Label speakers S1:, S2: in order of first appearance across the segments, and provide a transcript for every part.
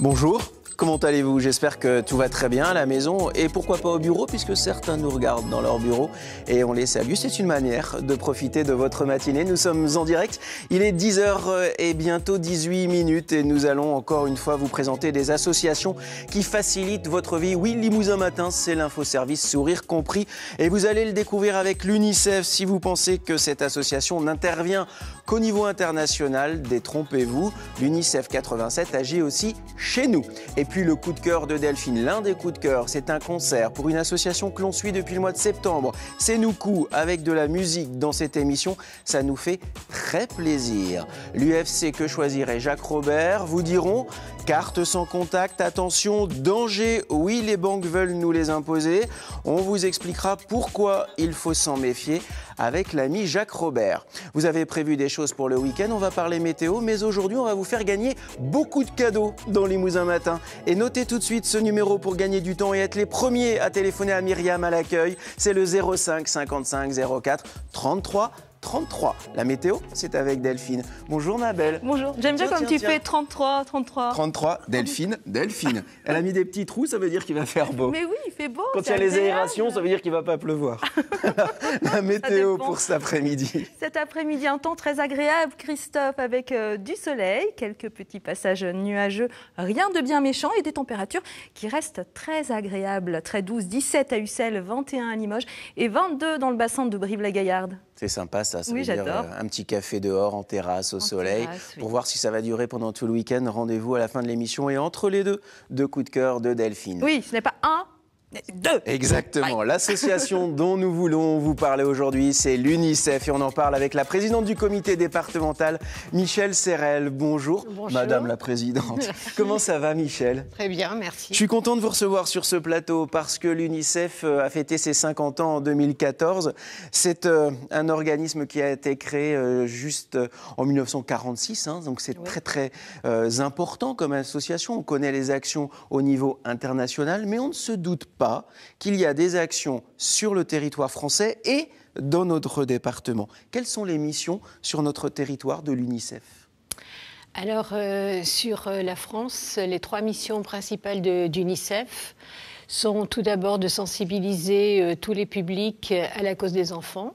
S1: Bonjour, comment allez-vous? J'espère que tout va très bien à la maison et pourquoi pas au bureau puisque certains nous regardent dans leur bureau et on les salue. C'est une manière de profiter de votre matinée. Nous sommes en direct, il est 10h et bientôt 18 minutes et nous allons encore une fois vous présenter des associations qui facilitent votre vie. Oui, Limousin Matin, c'est l'infoservice Sourire Compris et vous allez le découvrir avec l'UNICEF. Si vous pensez que cette association n'intervient qu'au niveau international, détrompez-vous. L'UNICEF 87 agit aussi chez nous. Et puis le coup de cœur de Delphine, l'un des coups de cœur, c'est un concert pour une association que l'on suit depuis le mois de septembre. C'est Noukou, avec de la musique dans cette émission, ça nous fait très plaisir. L'UFC Que choisirait Jacques Robert vous diront carte sans contact, attention, danger, oui les banques veulent nous les imposer. On vous expliquera pourquoi il faut s'en méfier avec l'ami Jacques Robert. Vous avez prévu des choses pour le week-end, on va parler météo, mais aujourd'hui on va vous faire gagner beaucoup de cadeaux dans Limousin Matin. Et notez tout de suite ce numéro pour gagner du temps et être les premiers à téléphoner à Myriam à l'accueil. C'est le 05 55 04 33 33. La météo, c'est avec Delphine. Bonjour Nabel.
S2: Bonjour. J'aime bien comme tu fais 33, 33.
S1: 33, Delphine. Elle a mis des petits trous, ça veut dire qu'il va faire beau.
S2: Mais oui, il fait beau.
S1: Quand il y a les aérations, ça veut dire qu'il ne va pas pleuvoir. La météo pour cet après-midi.
S2: Cet après-midi, un temps très agréable, Christophe, avec du soleil, quelques petits passages nuageux, rien de bien méchant et des températures qui restent très agréables, très douces. 17 à Ussel, 21 à Limoges et 22 dans le bassin de Brive-la-Gaillarde.
S1: C'est sympa ça,
S2: oui,
S1: veut dire un petit café dehors, en terrasse, au soleil.
S2: Terrasse, oui.
S1: Pour voir si ça va durer pendant tout le week-end, rendez-vous à la fin de l'émission. Et entre les deux coups de cœur de Delphine.
S2: Oui, ce n'est pas un, mais deux.
S1: Exactement. L'association dont nous voulons vous parler aujourd'hui, c'est l'UNICEF. Et on en parle avec la présidente du comité départemental, Michèle Serrel. Bonjour,
S3: bonjour. Madame
S1: la présidente. Comment ça va, Michèle?
S3: Très bien, merci.
S1: Je suis content de vous recevoir sur ce plateau parce que l'UNICEF a fêté ses 50 ans en 2014. C'est un organisme qui a été créé juste en 1946, donc c'est très important comme association. On connaît les actions au niveau international, mais on ne se doute pas qu'il y a des actions sur le territoire français et dans notre département. Quelles sont les missions sur notre territoire de l'UNICEF ?
S3: Alors, sur la France, les 3 missions principales d'UNICEF sont tout d'abord de sensibiliser tous les publics à la cause des enfants.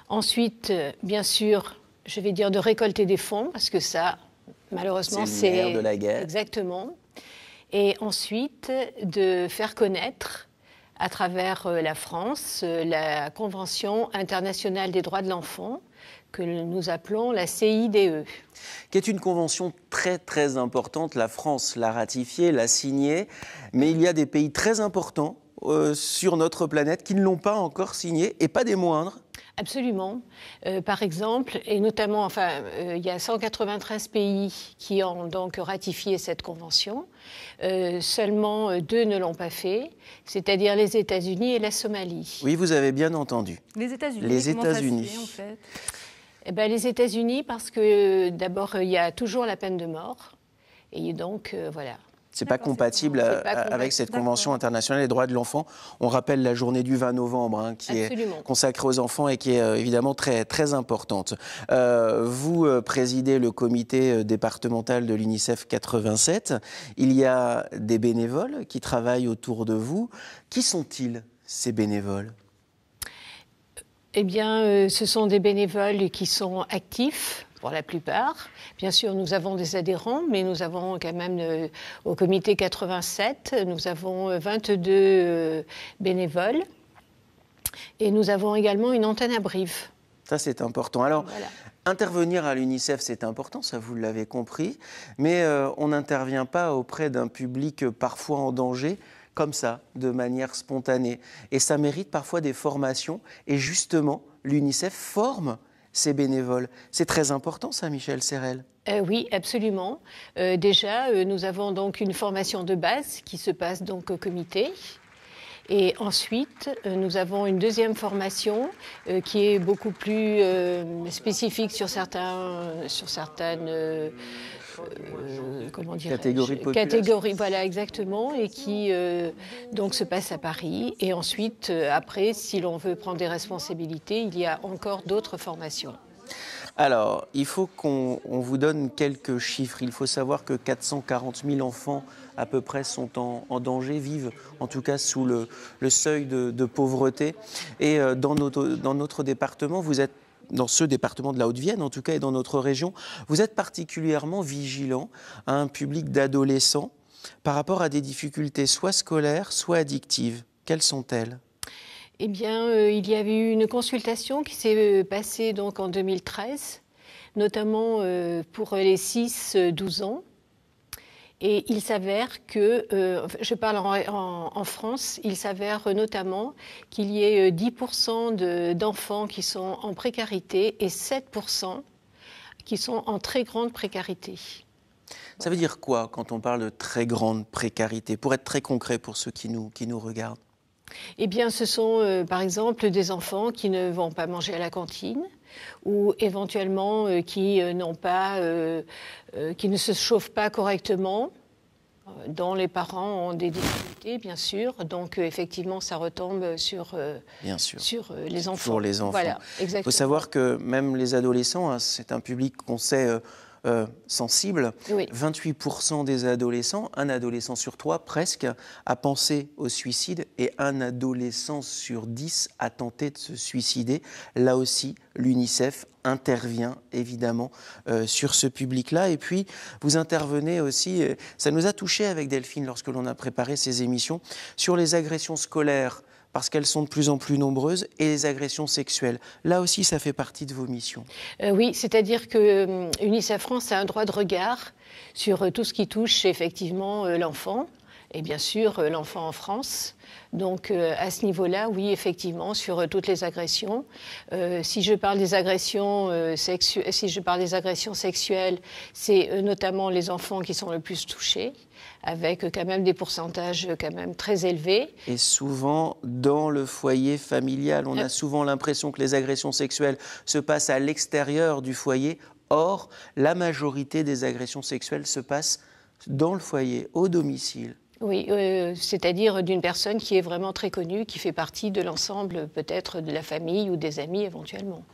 S3: Ensuite, bien sûr, je vais dire de récolter des fonds, parce que ça, malheureusement,
S1: c'est le nerf de la guerre.
S3: Exactement. Et ensuite, de faire connaître à travers la France la Convention internationale des droits de l'enfant, que nous appelons la CIDE.
S1: Qui est une convention très importante. La France l'a ratifiée, l'a signée, mais il y a des pays très importants sur notre planète qui ne l'ont pas encore signée, et pas des moindres.
S3: Absolument. Par exemple, et notamment, il y a 193 pays qui ont donc ratifié cette convention. Seulement 2 ne l'ont pas fait, c'est-à-dire les États-Unis et la Somalie.
S1: Oui, vous avez bien entendu.
S2: Les États-Unis.
S1: Les États-Unis.
S2: En fait.
S3: Eh bien, les États-Unis, parce que d'abord, il y a toujours la peine de mort. Et donc, voilà.
S1: C'est pas compatible avec cette Convention internationale des droits de l'enfant. On rappelle la journée du 20 novembre qui
S3: Absolument.
S1: est consacrée aux enfants et qui est évidemment très importante. Vous présidez le comité départemental de l'UNICEF 87. Il y a des bénévoles qui travaillent autour de vous. Qui sont-ils, ces bénévoles ?
S3: Eh bien, ce sont des bénévoles qui sont actifs, pour la plupart. Bien sûr, nous avons des adhérents, mais nous avons quand même, au comité 87, nous avons 22 bénévoles. Et nous avons également une antenne à Brive.
S1: Ça, c'est important. Alors,
S3: voilà.
S1: Intervenir à l'UNICEF, c'est important, ça vous l'avez compris, mais on n'intervient pas auprès d'un public parfois en danger, comme ça, de manière spontanée. Et ça mérite parfois des formations. Et justement, l'UNICEF forme ces bénévoles. C'est très important ça, Michèle Serrel.
S3: Oui, absolument. Déjà, nous avons donc une formation de base qui se passe donc au comité. Et ensuite, nous avons une deuxième formation qui est beaucoup plus spécifique sur certaines catégories, voilà, exactement, et qui donc se passe à Paris. Et ensuite, après, si l'on veut prendre des responsabilités, il y a encore d'autres formations.
S1: Alors, il faut qu'on vous donne quelques chiffres. Il faut savoir que 440 000 enfants à peu près sont en danger, vivent en tout cas sous le seuil de pauvreté. Et dans notre département, vous êtes, dans ce département de la Haute-Vienne en tout cas, et dans notre région, vous êtes particulièrement vigilant à un public d'adolescents par rapport à des difficultés soit scolaires, soit addictives. Quelles sont-elles ?
S3: Eh bien, il y avait eu une consultation qui s'est passée donc en 2013, notamment pour les 6-12 ans. Et il s'avère que, je parle en France, il s'avère notamment qu'il y ait 10% d'enfants qui sont en précarité et 7% qui sont en très grande précarité.
S1: Ça veut dire quoi quand on parle de très grande précarité? Pour être très concret pour ceux qui nous regardent.
S3: Eh bien, ce sont par exemple des enfants qui ne vont pas manger à la cantine ou éventuellement qui ne se chauffent pas correctement, dont les parents ont des difficultés, bien sûr. Donc, effectivement, ça retombe sur les enfants.
S1: Sur les enfants.
S3: Voilà, exactement.
S1: Il faut savoir que même les adolescents, hein, c'est un public qu'on sait sensible.
S3: Oui.
S1: 28% des adolescents, un adolescent sur 3 presque, a pensé au suicide et un adolescent sur 10 a tenté de se suicider. Là aussi, l'UNICEF intervient évidemment sur ce public-là. Et puis, vous intervenez aussi, ça nous a touchés avec Delphine lorsque l'on a préparé ces émissions, sur les agressions scolaires, parce qu'elles sont de plus en plus nombreuses, et les agressions sexuelles. Là aussi, ça fait partie de vos missions.
S3: Oui, c'est-à-dire que UNICEF France a un droit de regard sur tout ce qui touche effectivement l'enfant, et bien sûr l'enfant en France. Donc à ce niveau-là, oui, effectivement, sur toutes les agressions. Si je parle des agressions sexuelles, c'est notamment les enfants qui sont le plus touchés, avec quand même des pourcentages quand même très élevés.
S1: Et souvent dans le foyer familial. On a souvent l'impression que les agressions sexuelles se passent à l'extérieur du foyer. Or, la majorité des agressions sexuelles se passent dans le foyer, au domicile.
S3: Oui, c'est-à-dire d'une personne qui est vraiment très connue, qui fait partie de l'ensemble peut-être de la famille ou des amis éventuellement.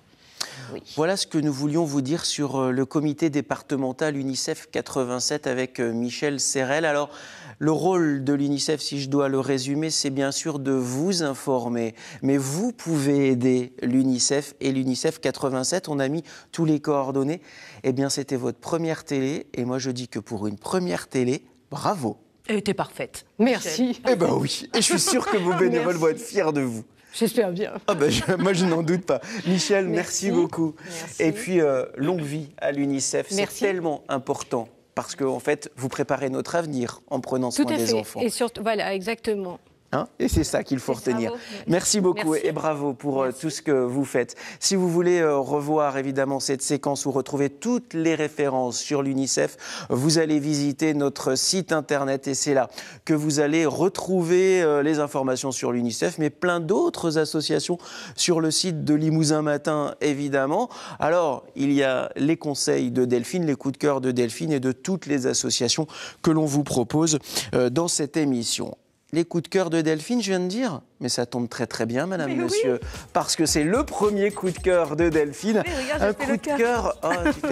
S3: Oui.
S1: Voilà ce que nous voulions vous dire sur le comité départemental UNICEF 87 avec Michel Serrel. Alors, le rôle de l'UNICEF, si je dois le résumer, c'est bien sûr de vous informer. Mais vous pouvez aider l'UNICEF et l'UNICEF 87. On a mis tous les coordonnées. Eh bien, c'était votre première télé. Et moi, je dis que pour une première télé, bravo.
S2: Elle était parfaite.
S3: Merci.
S1: Eh bien oui. Et je suis sûr que vos bénévoles vont être fiers de vous.
S3: J'espère bien.
S1: Ah ben, moi, je n'en doute pas. Michel, merci beaucoup.
S3: Merci.
S1: Et puis, longue vie à l'UNICEF. C'est tellement important parce qu'en fait, vous préparez notre avenir en prenant soin des enfants.
S3: Et surtout, voilà, exactement.
S1: Hein, et c'est ça qu'il faut retenir.
S3: Bravo.
S1: Merci beaucoup.
S3: Merci.
S1: Et bravo pour tout ce que vous faites. Si vous voulez revoir évidemment cette séquence ou retrouver toutes les références sur l'UNICEF, vous allez visiter notre site internet et c'est là que vous allez retrouver les informations sur l'UNICEF, mais plein d'autres associations sur le site de Limousin Matin évidemment. Alors, il y a les conseils de Delphine, les coups de cœur de Delphine et de toutes les associations que l'on vous propose dans cette émission. Les coups de cœur de Delphine, je viens de dire, mais ça tombe très très bien, madame,
S2: mais
S1: monsieur,
S2: oui.
S1: Parce que c'est le premier coup de cœur de Delphine.
S2: Oui, regarde,
S1: un
S2: je fais
S1: coup
S2: le
S1: de cœur,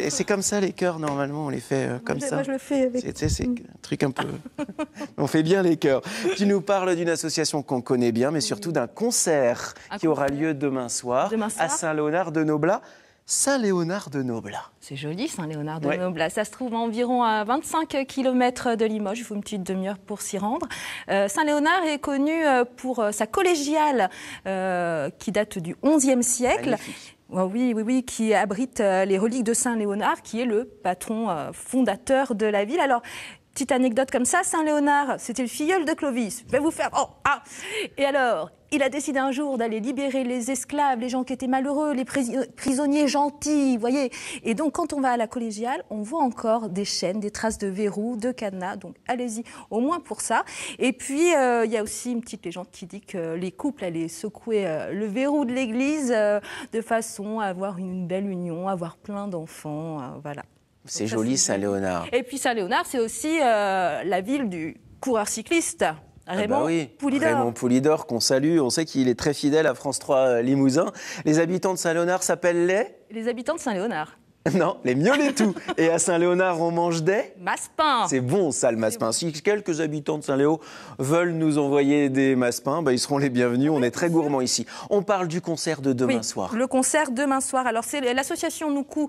S1: c'est comme ça les cœurs, normalement, on les fait comme ça.
S2: Moi, je le fais avec...
S1: C'est un truc un peu... on fait bien les cœurs. Tu nous parles d'une association qu'on connaît bien, mais surtout d'un concert qui aura lieu demain soir à Saint-Léonard-de-Noblat. Saint-Léonard-de-Noblat.
S2: C'est joli, Saint-Léonard-de-Noblat. Ça se trouve environ à 25 km de Limoges. Il faut une petite demi-heure pour s'y rendre. Saint-Léonard est connu pour sa collégiale qui date du XIe siècle.
S1: Magnifique.
S2: Oui, qui abrite les reliques de Saint-Léonard, qui est le patron fondateur de la ville. Alors, petite anecdote comme ça, Saint-Léonard, c'était le filleul de Clovis. Je vais vous faire... Et alors, il a décidé un jour d'aller libérer les esclaves, les gens qui étaient malheureux, les prisonniers gentils, vous voyez. Et donc, quand on va à la collégiale, on voit encore des chaînes, des traces de verrous, de cadenas. Donc, allez-y, au moins pour ça. Et puis, il y a aussi une petite légende qui dit que les couples allaient secouer le verrou de l'église de façon à avoir une belle union, avoir plein d'enfants, voilà.
S1: C'est joli, Saint-Léonard.
S2: Et puis Saint-Léonard, c'est aussi la ville du coureur cycliste. Raymond Poulidor.
S1: Raymond Poulidor, qu'on salue. On sait qu'il est très fidèle à France 3 Limousin. Les habitants de Saint-Léonard s'appellent
S2: les habitants de Saint-Léonard.
S1: Non, les mioletou. Et à Saint-Léonard, on mange des
S2: Massepain.
S1: C'est bon ça, le massepain. Si quelques habitants de Saint-Léo veulent nous envoyer des massepains, ils seront les bienvenus. On est très gourmands ici. On parle du concert de demain soir.
S2: Le concert demain soir. Alors c'est l'association Noukou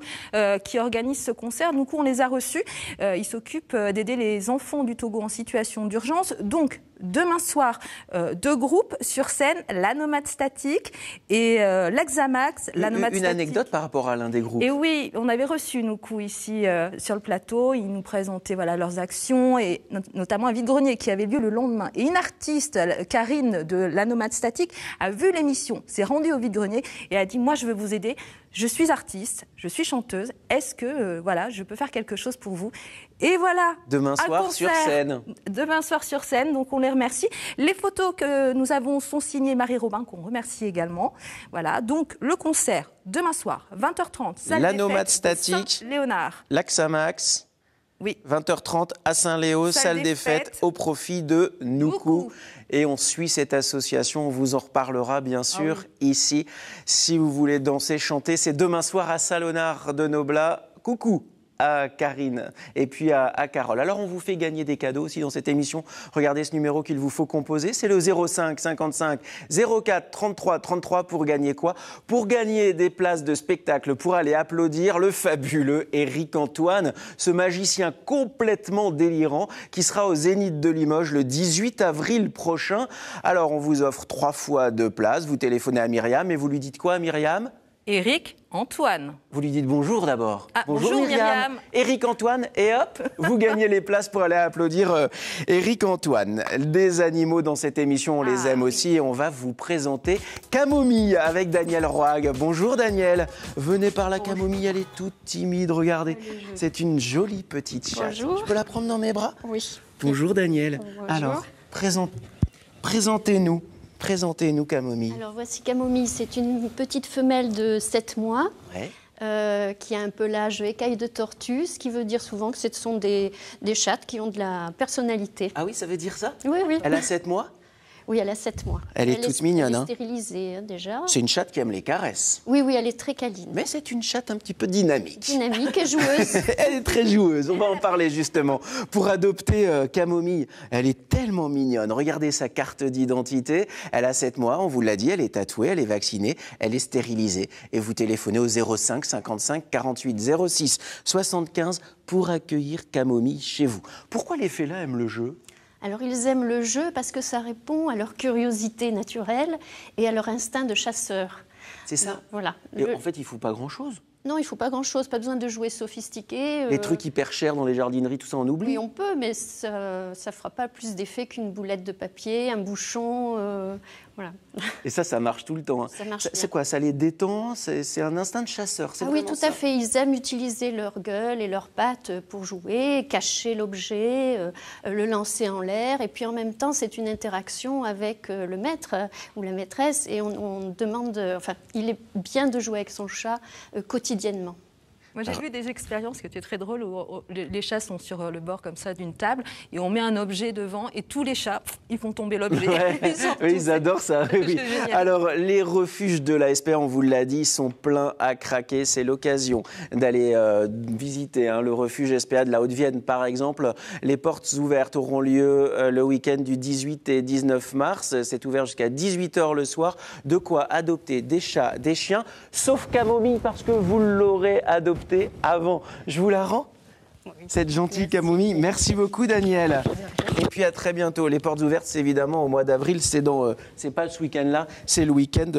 S2: qui organise ce concert. Noukou, on les a reçus. Ils s'occupent d'aider les enfants du Togo en situation d'urgence. Donc demain soir, 2 groupes sur scène, la Nomade Statique et l'Axamax.
S1: Une anecdote par rapport à l'un des groupes.
S2: Et oui, on avait reçu Noukou ici sur le plateau. Ils nous présentaient leurs actions et notamment un vide-grenier qui avait lieu le lendemain. Et une artiste, Karine de la Nomade Statique, a vu l'émission, s'est rendue au vide-grenier et a dit « Moi, je veux vous aider. Je suis artiste, je suis chanteuse. Est-ce que je peux faire quelque chose pour vous ?» Et voilà.
S1: Demain soir sur scène.
S2: Demain soir sur scène, donc on les remercie. Les photos que nous avons sont signées Marie Robin, qu'on remercie également. Voilà, donc le concert, demain soir, 20h30, salle
S1: La
S2: des
S1: Nomade
S2: Fêtes,
S1: Statique,
S2: Léonard.
S1: l'Axamax,
S2: oui.
S1: 20h30 à Saint-Léo, salle des Fêtes, au profit de Noukou. Et on suit cette association, on vous en reparlera bien sûr ici. Si vous voulez danser, chanter, c'est demain soir à Saint-Léonard de Noblat. Coucou à Karine et puis à Carole. Alors on vous fait gagner des cadeaux aussi dans cette émission. Regardez ce numéro qu'il vous faut composer, c'est le 05 55 04 33 33 pour gagner quoi? Pour gagner des places de spectacle, pour aller applaudir le fabuleux Éric Antoine, ce magicien complètement délirant qui sera au Zénith de Limoges le 18 avril prochain. Alors on vous offre 3 fois 2 places, vous téléphonez à Myriam et vous lui dites quoi à Myriam?
S2: Éric Antoine.
S1: Vous lui dites bonjour d'abord.
S2: Bonjour Myriam.
S1: Éric Antoine, et hop, vous gagnez les places pour aller applaudir Éric Antoine. Des animaux dans cette émission, on les aime aussi. Et on va vous présenter Camomille avec Daniel Roig. Bonjour Daniel. Venez par la Camomille, elle est toute timide, regardez. C'est une jolie petite chatte.
S4: Bonjour.
S1: Je peux la prendre dans mes bras?
S4: Oui.
S1: Bonjour Daniel.
S4: Bonjour.
S1: Alors, présentez-nous. Présentez-nous Camomille.
S4: Alors voici Camomille, c'est une petite femelle de 7 mois qui a un pelage écaille de tortue, ce qui veut dire souvent que ce sont des chattes qui ont de la personnalité.
S1: Ah oui, ça veut dire ça?
S4: Oui, oui.
S1: Elle a 7 mois?
S4: Oui, elle a 7 mois.
S1: Elle est toute mignonne.
S4: Elle est stérilisée déjà.
S1: C'est une chatte qui aime les caresses.
S4: Oui, oui, elle est très câline.
S1: Mais c'est une chatte un petit peu dynamique.
S4: Dynamique et joueuse.
S1: Elle est très joueuse, on va en parler justement. Pour adopter Camomille, elle est tellement mignonne. Regardez sa carte d'identité. Elle a 7 mois, on vous l'a dit, elle est tatouée, elle est vaccinée, elle est stérilisée. Et vous téléphonez au 05 55 48 06 75 pour accueillir Camomille chez vous. Pourquoi les félins aiment le jeu ?
S4: Alors ils aiment le jeu parce que ça répond à leur curiosité naturelle et à leur instinct de chasseur.
S1: C'est ça.
S4: Voilà.
S1: Et en fait, il ne faut pas grand-chose.
S4: Non, il ne faut pas grand-chose, pas besoin de jouets sophistiqués.
S1: Les trucs hyper chers dans les jardineries, tout ça, on oublie.
S4: Oui, on peut, mais ça ne fera pas plus d'effet qu'une boulette de papier, un bouchon, voilà.
S1: Et ça marche tout le temps. Hein.
S4: Ça marche bien.
S1: C'est quoi? Ça les détend? C'est un instinct de chasseur?
S4: Ah oui, tout à fait. Ils aiment utiliser leur gueule et leurs pattes pour jouer, cacher l'objet, le lancer en l'air. Et puis en même temps, c'est une interaction avec le maître ou la maîtresse. Et on demande... Enfin, il est bien de jouer avec son chat quotidiennement.
S2: Moi, j'ai vu des expériences qui étaient très drôles où les chats sont sur le bord comme ça d'une table et on met un objet devant et tous les chats, ils font tomber l'objet.
S1: Ouais. Ils adorent ça. Oui. Alors, les refuges de la SPA, on vous l'a dit, sont pleins à craquer. C'est l'occasion d'aller visiter le refuge SPA de la Haute-Vienne, par exemple. Les portes ouvertes auront lieu le week-end du 18 et 19 mars. C'est ouvert jusqu'à 18h le soir. De quoi adopter des chats, des chiens, sauf Camomille, parce que vous l'aurez adopté avant. Je vous la rends, cette gentille Camomille. Merci beaucoup Daniel. Et puis à très bientôt. Les portes ouvertes, c'est évidemment au mois d'avril. C'est pas ce week-end-là, c'est le week-end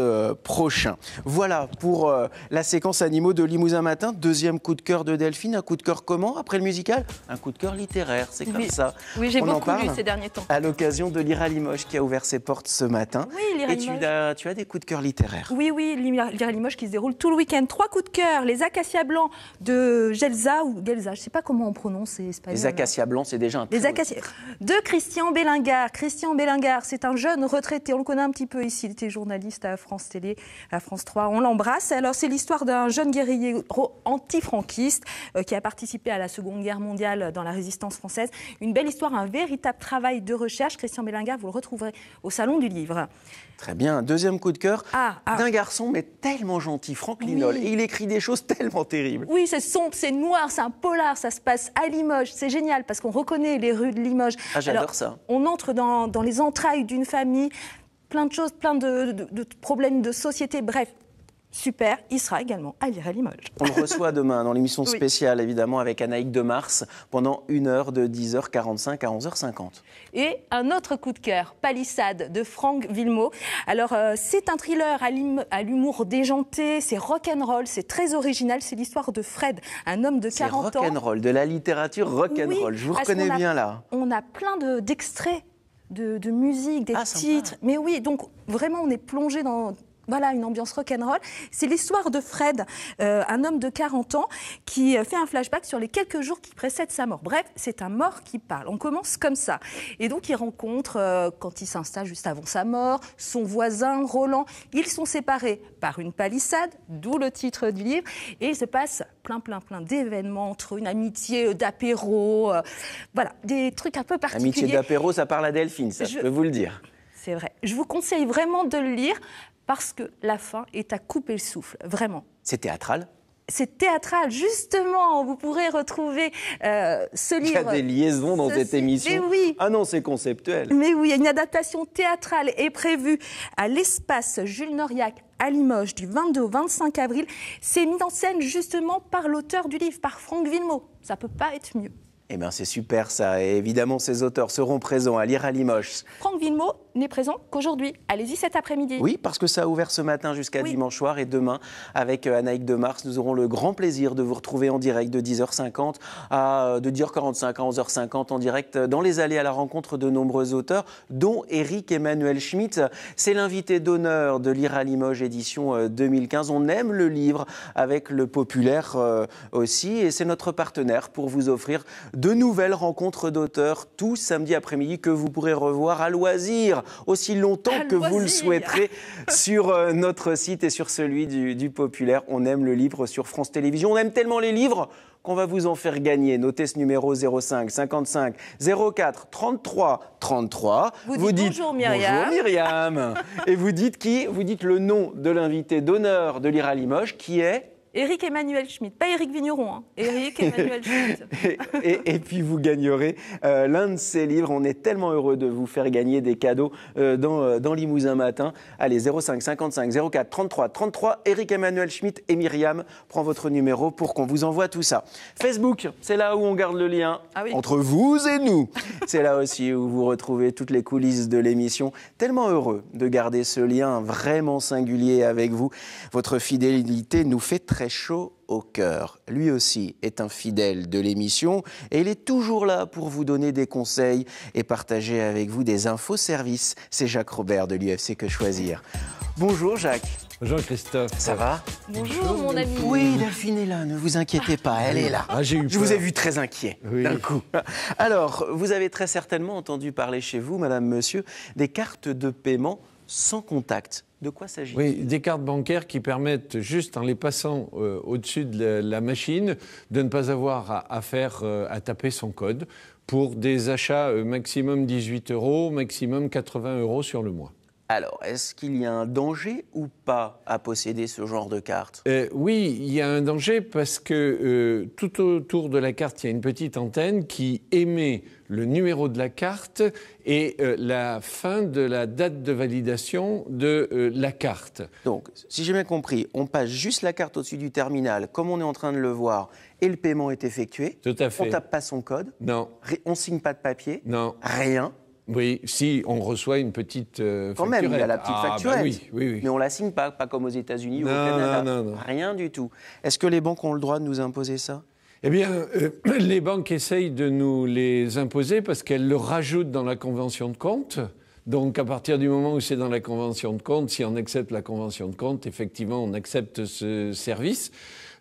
S1: prochain. Voilà pour la séquence animaux de Limousin Matin. Deuxième coup de cœur de Delphine. Un coup de cœur comment après le musical? Un coup de cœur littéraire, c'est comme ça.
S2: Oui, j'ai beaucoup lu ces derniers temps.
S1: À l'occasion de l'IRA Limoges qui a ouvert ses portes ce matin.
S2: Oui, l'IRA Limoges.
S1: Et tu as des coups de cœur littéraires.
S2: Oui, l'IRA Limoges qui se déroule tout le week-end. 3 coups de cœur. Les acacias blancs de Gelsa ou Gelsa, je ne sais pas comment on prononce.
S1: Les acacias blancs, c'est déjà un
S2: Les acacias de Christian Bellingar. Christian Bellingar, c'est un jeune retraité, on le connaît un petit peu ici, il était journaliste à France Télé, à France 3, on l'embrasse. Alors c'est l'histoire d'un jeune guerrier anti-franquiste qui a participé à la Seconde Guerre mondiale dans la résistance française. Une belle histoire, un véritable travail de recherche. Christian Bellingar, vous le retrouverez au Salon du Livre.
S1: Très bien, un deuxième coup de cœur d'un garçon, mais tellement gentil, Franck Linol. Et il écrit des choses tellement terribles.
S2: Oui, c'est sombre, c'est noir, c'est un polar, ça se passe à Limoges. C'est génial parce qu'on reconnaît les rues de Limoges.
S1: Ah, j'adore ça.
S2: On entre dans les entrailles d'une famille, plein de choses, plein de problèmes de société, bref. Super, il sera également à lire à Limoges.
S1: On le reçoit demain dans l'émission spéciale, évidemment, avec Anaïk de Mars, pendant 1 heure de 10h45 à 11h50.
S2: Et un autre coup de cœur, Palissade, de Franck Villemot. Alors, c'est un thriller à l'humour déjanté, c'est rock'n'roll, c'est très original. C'est l'histoire de Fred, un homme de 40 ans.
S1: C'est rock'n'roll, de la littérature rock'n'roll.
S2: Oui,
S1: je vous reconnais bien là.
S2: On a plein d'extraits de musique, des titres.
S1: Sympa.
S2: Mais oui, donc vraiment, on est plongé dans... Voilà, une ambiance rock'n'roll. C'est l'histoire de Fred, un homme de 40 ans qui fait un flashback sur les quelques jours qui précèdent sa mort. Bref, c'est un mort qui parle. On commence comme ça. Et donc, il rencontre, quand il s'installe juste avant sa mort, son voisin Roland. Ils sont séparés par une palissade, d'où le titre du livre. Et il se passe plein d'événements entre eux, une amitié d'apéro. Voilà, des trucs un peu particuliers.
S1: Amitié d'apéro, ça parle à Delphine, ça, je peux vous le dire.
S2: C'est vrai. Je vous conseille vraiment de le lire. Parce que la fin est à couper le souffle, vraiment.
S1: C'est théâtral ?
S2: C'est théâtral, justement. Vous pourrez retrouver ce livre.
S1: Il y a des liaisons dans cette émission.
S2: Mais oui.
S1: Ah non, c'est conceptuel.
S2: Mais oui, une adaptation théâtrale est prévue à l'espace Jules Noriac à Limoges du 22 au 25 avril. C'est mis en scène justement par l'auteur du livre, par Franck Villemot. Ça ne peut pas être mieux.
S1: Eh bien, c'est super ça. Et évidemment, ces auteurs seront présents à lire à Limoges.
S2: Franck Villemot n'est présent qu'aujourd'hui. Allez-y cet après-midi.
S1: Oui, parce que ça a ouvert ce matin jusqu'à dimanche soir. Et demain, avec Anaïk de Mars, nous aurons le grand plaisir de vous retrouver en direct de 10h50 à 10h45 à 11h50 en direct dans les allées à la rencontre de nombreux auteurs, dont Éric Emmanuel Schmitt. C'est l'invité d'honneur de Lire à Limoges édition 2015. On aime le livre avec le populaire aussi. Et c'est notre partenaire pour vous offrir de nouvelles rencontres d'auteurs tout samedi après-midi que vous pourrez revoir à loisir, aussi longtemps que vous le souhaiterez sur notre site et sur celui du Populaire. On aime le livre sur France Télévisions. On aime tellement les livres qu'on va vous en faire gagner. Notez ce numéro 05 55 04 33 33.
S2: Vous dites bonjour Myriam.
S1: Bonjour Myriam. Et vous dites qui ? Vous dites le nom de l'invité d'honneur de Lire à Limoges qui est
S2: Éric Emmanuel Schmitt, pas Éric Vigneron, hein. Éric Emmanuel Schmitt.
S1: et puis vous gagnerez l'un de ces livres. On est tellement heureux de vous faire gagner des cadeaux dans Limousin Matin. Allez, 05 55 04 33 33. Éric Emmanuel Schmitt et Myriam prend votre numéro pour qu'on vous envoie tout ça. Facebook, c'est là où on garde le lien entre vous et nous. C'est là aussi où vous retrouvez toutes les coulisses de l'émission. Tellement heureux de garder ce lien vraiment singulier avec vous. Votre fidélité nous fait très chaud au cœur. Lui aussi est un fidèle de l'émission et il est toujours là pour vous donner des conseils et partager avec vous des infos-services. C'est Jacques Robert de l'UFC Que Choisir. Bonjour Jacques.
S5: Bonjour Christophe.
S1: Ça va ?
S2: Bonjour mon ami.
S1: Oui, Delphine est là, ne vous inquiétez pas, elle est là.
S5: J'ai eu
S1: Je vous ai vu très inquiet d'un coup. Alors, vous avez très certainement entendu parler chez vous, madame, monsieur, des cartes de paiement sans contact. De quoi s'agit-il ?
S5: Oui, des cartes bancaires qui permettent, juste en les passant au-dessus de la machine, de ne pas avoir à taper son code pour des achats maximum 18 €, maximum 80 € sur le mois.
S1: Alors, est-ce qu'il y a un danger ou pas à posséder ce genre de carte ?
S5: Oui, il y a un danger parce que tout autour de la carte, il y a une petite antenne qui émet le numéro de la carte et la fin de la date de validation de la carte.
S1: Donc, si j'ai bien compris, on passe juste la carte au-dessus du terminal, comme on est en train de le voir, et le paiement est effectué.
S5: Tout à fait.
S1: On ne tape pas son code.
S5: Non.
S1: On ne signe pas de papier.
S5: Non.
S1: Rien.
S5: Oui, si on reçoit une petite facturette.
S1: Quand même, il y a la petite facturette.
S5: Oui.
S1: Mais on ne la signe pas comme aux États-Unis ou au
S5: Non,
S1: Canada.
S5: non.
S1: Rien du tout. Est-ce que les banques ont le droit de nous imposer ça ?
S5: Eh bien, les banques essayent de nous les imposer parce qu'elles le rajoutent dans la convention de compte. Donc, à partir du moment où c'est dans la convention de compte, si on accepte la convention de compte, effectivement, on accepte ce service.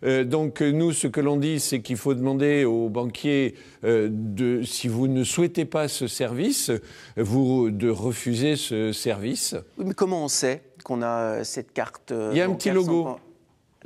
S5: Donc nous, ce que l'on dit, c'est qu'il faut demander au banquier si vous ne souhaitez pas ce service, de refuser ce service.
S1: Oui, mais comment on sait qu'on a cette carte
S5: Il y a un petit logo.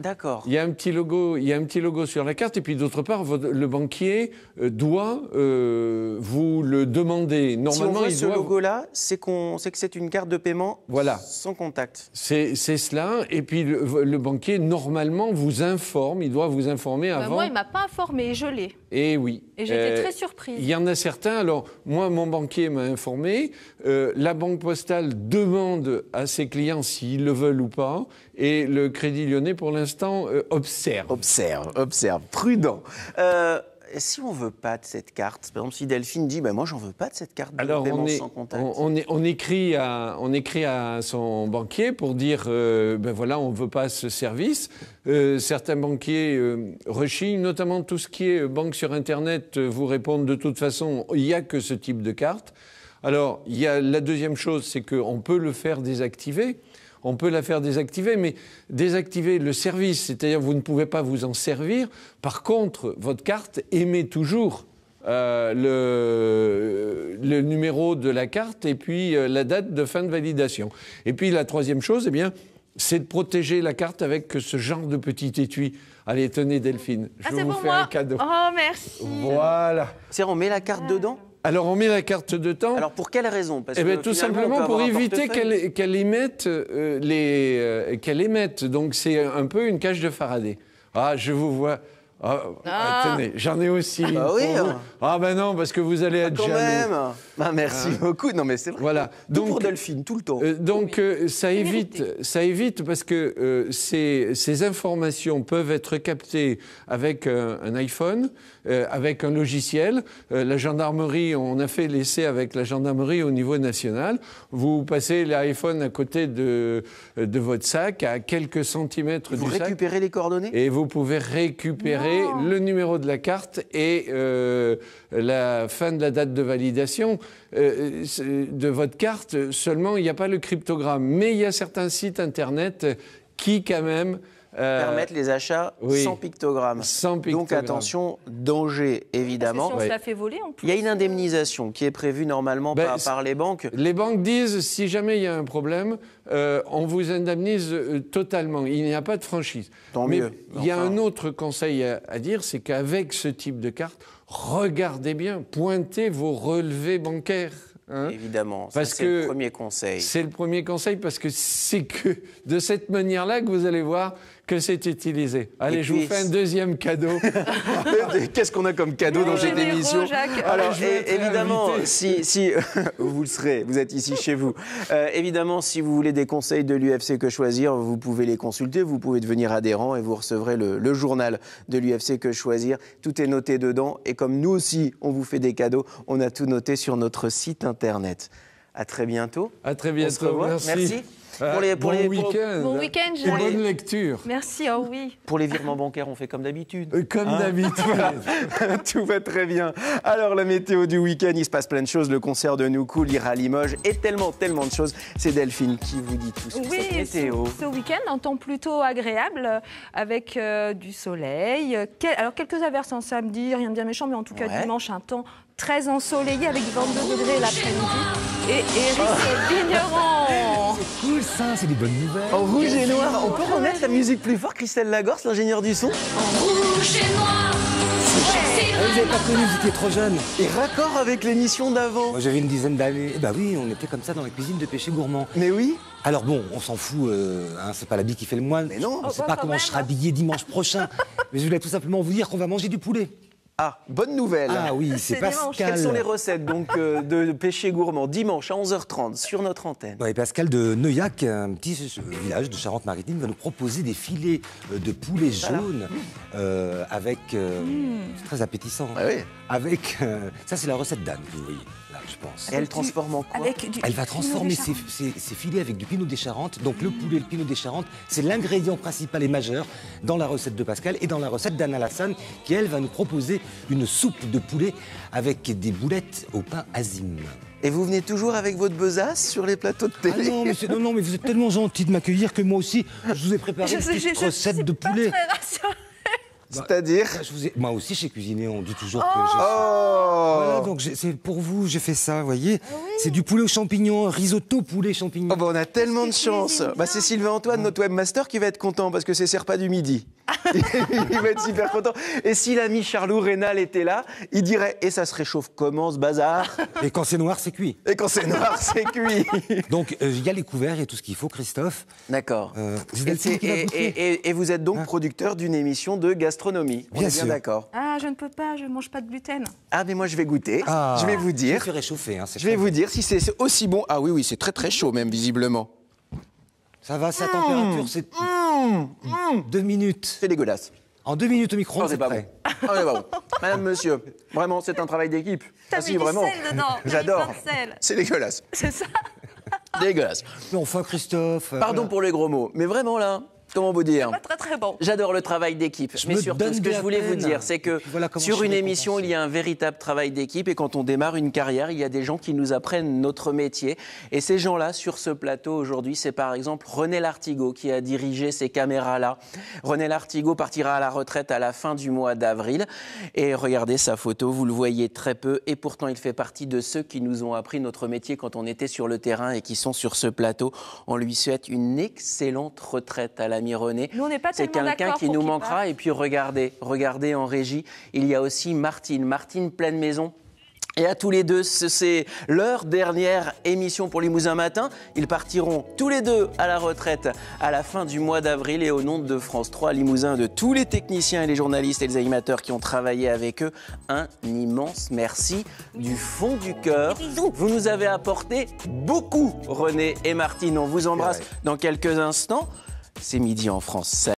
S1: D'accord.
S5: Il y a un petit logo sur la carte, et puis d'autre part, le banquier doit vous le demander. Normalement,
S1: si on voit ce logo-là, c'est que c'est une carte de paiement sans contact.
S5: C'est cela, et puis le banquier, normalement, vous informe, il doit vous informer avant.
S2: Moi, il ne m'a pas informé, je l'ai.
S5: Et oui.
S2: Et j'étais très surprise.
S5: Il y en a certains, alors moi, mon banquier m'a informé, la Banque Postale demande à ses clients s'ils le veulent ou pas, et le Crédit Lyonnais, pour l'instant, observe.
S1: Observe, prudent. Si on ne veut pas de cette carte, par exemple, si Delphine dit moi, j'en veux pas de cette carte de paiement sans contact.
S5: On écrit à son banquier pour dire voilà, on ne veut pas ce service. Certains banquiers rechignent, notamment tout ce qui est banque sur Internet, vous répondent de toute façon, il n'y a que ce type de carte. Alors, il y a la deuxième chose, c'est qu'on peut le faire désactiver. On peut la faire désactiver, mais désactiver le service, c'est-à-dire vous ne pouvez pas vous en servir. Par contre, votre carte émet toujours le numéro de la carte et puis la date de fin de validation. Et puis la troisième chose, c'est de protéger la carte avec ce genre de petit étui. Allez, tenez Delphine, je vous fais un cadeau.
S2: Oh, merci.
S5: Voilà.
S1: C'est-à-dire, on met la carte dedans ?
S5: Alors, on met la carte dedans.
S1: Alors, pour quelle raison ? Parce
S5: que tout simplement pour éviter qu'elle émette qu'elle émette. Donc, c'est un peu une cage de Faraday. Ah, je vous vois. Tenez, j'en ai aussi. Non, parce que vous allez être
S1: quand
S5: jaloux.
S1: Même. Merci beaucoup. Non, mais c'est vrai.
S5: Voilà.
S1: Donc, pour Delphine, tout le temps.
S5: Ça évite parce que ces informations peuvent être captées avec un iPhone, avec un logiciel. La gendarmerie, on a fait l'essai avec la gendarmerie au niveau national. Vous passez l'iPhone à côté de votre sac, à quelques centimètres du sac.
S1: Vous récupérez les coordonnées ?
S5: Et vous pouvez récupérer le numéro de la carte et la fin de la date de validation de votre carte. Seulement, il n'y a pas le cryptogramme. Mais il y a certains sites Internet qui, quand même...
S1: permettent les achats sans pictogramme. Donc attention, danger évidemment.
S2: Parce que si on se la fait voler en plus.
S1: Il y a une indemnisation qui est prévue normalement par les banques.
S5: Les banques disent, si jamais il y a un problème, on vous indemnise totalement. Il n'y a pas de franchise.
S1: Tant mieux.
S5: Il y a un autre conseil à dire, c'est qu'avec ce type de carte, regardez bien, pointez vos relevés bancaires.
S1: Évidemment, c'est le premier conseil.
S5: C'est le premier conseil parce que c'est que de cette manière-là que vous allez voir que c'est utilisé. Allez, je vous fais un deuxième cadeau.
S1: Qu'est-ce qu'on a comme cadeau dans cette émission ? Alors, évidemment, si vous le serez, vous êtes ici chez vous. Évidemment, si vous voulez des conseils de l'UFC Que Choisir, vous pouvez les consulter. Vous pouvez devenir adhérent et vous recevrez le journal de l'UFC Que Choisir. Tout est noté dedans. Et comme nous aussi, on vous fait des cadeaux, on a tout noté sur notre site internet. À très bientôt.
S5: À très bientôt.
S1: On se revoit. Merci.
S5: Bon week-end.
S2: Bon week-end,
S5: et bonne lecture.
S2: Merci, oui.
S1: Pour les virements bancaires, on fait comme d'habitude.
S5: Comme d'habitude.
S1: Tout va très bien. Alors, la météo du week-end, il se passe plein de choses. Le concert de Noukou, l'Ira à Limoges et tellement de choses. C'est Delphine qui vous dit tout sur cette météo.
S2: Ce week-end, un temps plutôt agréable avec du soleil. Alors, quelques averses en samedi, rien de bien méchant, mais en tout cas, dimanche, un temps très ensoleillé avec 22 degrés l'après-midi. Et Eric Vigneron.
S6: C'est cool ça, c'est des bonnes nouvelles.
S1: En rouge et noir, on peut remettre la musique plus fort, Christelle Lagorce, l'ingénieur du son.
S7: En rouge et noir.
S6: Vous n'avez pas connu, vous étiez trop jeune.
S1: Et raccord avec l'émission d'avant.
S6: Moi j'avais une dizaine d'années. Bah oui, on était comme ça dans la cuisine de Péché Gourmand.
S1: Mais oui.
S6: Alors bon, on s'en fout, c'est pas l'habit qui fait le moine.
S1: Mais non.
S6: On ne sait pas comment je serai habillé dimanche prochain. Mais je voulais tout simplement vous dire qu'on va manger du poulet.
S1: Ah, bonne nouvelle.
S6: Ah oui, c'est Pascal.
S1: Quelles sont les recettes donc de Péché Gourmand dimanche à 11h30 sur notre antenne?
S6: Ouais, Pascal de Neuillac, un petit village de Charente-Maritime, va nous proposer des filets de poulet jaune avec... C'est très appétissant.
S1: Ah oui.
S6: Avec... ça, c'est la recette d'Anne, vous voyez, là, je pense.
S1: Et elle transforme en quoi?
S6: Elle va transformer ses filets avec du Pinot des Charentes. Donc le poulet, le Pinot des Charentes, c'est l'ingrédient principal et majeur dans la recette de Pascal et dans la recette d'Anne Alassane, qui, elle, va nous proposer une soupe de poulet avec des boulettes au pain azim.
S1: Et vous venez toujours avec votre besace sur les plateaux de télé?
S6: Ah non, mais vous êtes tellement gentil de m'accueillir que moi aussi, je vous ai préparé une petite recette de poulet.
S2: Pas très rassurée.
S1: C'est-à-dire
S6: Moi aussi, chez Cuisiné, on dit toujours que j'ai...
S1: Oh
S6: Voilà, donc c'est pour vous, j'ai fait ça, vous voyez. C'est du poulet aux champignons, risotto poulet champignons.
S1: Oh bah on a tellement de chance. Bah c'est Sylvain Antoine, notre webmaster, qui va être content parce que c'est ses repas du midi. Il va être super content. Et si l'ami Charlot Rénal était là, il dirait « Et ça se réchauffe comment ce bazar ?»
S6: Et quand c'est noir, c'est cuit.
S1: Et quand c'est noir, c'est cuit.
S6: Donc il y a les couverts, il y a tout ce qu'il faut, Christophe.
S1: D'accord.
S6: Et
S1: Et vous êtes donc producteur d'une émission de gastronomie. On
S6: Bien
S1: est bien
S6: sûr.
S1: d'accord.
S2: Ah, je ne peux pas, je ne mange pas de gluten.
S1: Ah mais moi je vais goûter. Je vais vous
S6: Je
S1: dire.
S6: fais réchauffer. Hein,
S1: Je vais vous dire si c'est aussi bon. Ah oui, c'est très très chaud même visiblement.
S6: Ça va, sa température, c'est 2 minutes.
S1: C'est dégueulasse.
S6: En 2 minutes au
S1: Oh,
S6: micro-ondes,
S1: c'est
S6: c'est
S1: pas
S6: prêt.
S1: bon. Oh, c'est pas bon. Madame, monsieur, vraiment, c'est un travail d'équipe.
S2: T'as
S1: Ah,
S2: mis
S1: si,
S2: du
S1: vraiment.
S2: sel dedans. t'as mis
S1: J'adore.
S2: plein de sel.
S1: C'est dégueulasse.
S2: C'est ça.
S1: Dégueulasse.
S6: Mais enfin, Christophe.
S1: Pardon
S6: voilà.
S1: pour les gros mots, mais vraiment là, comment vous dire?
S2: Pas très très bon.
S1: J'adore le travail d'équipe, mais
S6: me
S1: surtout
S6: donne
S1: ce que
S6: de
S1: je
S6: la
S1: voulais vous
S6: peine.
S1: dire, c'est que
S6: Et puis voilà comment
S1: sur
S6: je suis
S1: une émission,
S6: récompensé.
S1: il y a un véritable travail d'équipe et quand on démarre une carrière, il y a des gens qui nous apprennent notre métier. Et ces gens-là, sur ce plateau aujourd'hui, c'est par exemple René Lartigot qui a dirigé ces caméras-là. René Lartigot partira à la retraite à la fin du mois d'avril. Et regardez sa photo, vous le voyez très peu. Et pourtant, il fait partie de ceux qui nous ont appris notre métier quand on était sur le terrain et qui sont sur ce plateau. On lui souhaite une excellente retraite à l'ami René.
S2: Nous, on n'est pas
S1: C'est
S2: tellement
S1: quelqu'un
S2: d'accord
S1: qui
S2: pour
S1: nous
S2: qu'il
S1: manquera.
S2: parte.
S1: Et puis regardez en régie, il y a aussi Martine pleine maison. Et à tous les deux, c'est leur dernière émission pour Limousin Matin. Ils partiront tous les deux à la retraite à la fin du mois d'avril. Et au nom de France 3 Limousin, de tous les techniciens et les journalistes et les animateurs qui ont travaillé avec eux, un immense merci du fond du cœur. Vous nous avez apporté beaucoup, René et Martine. On vous embrasse dans quelques instants. C'est midi en France.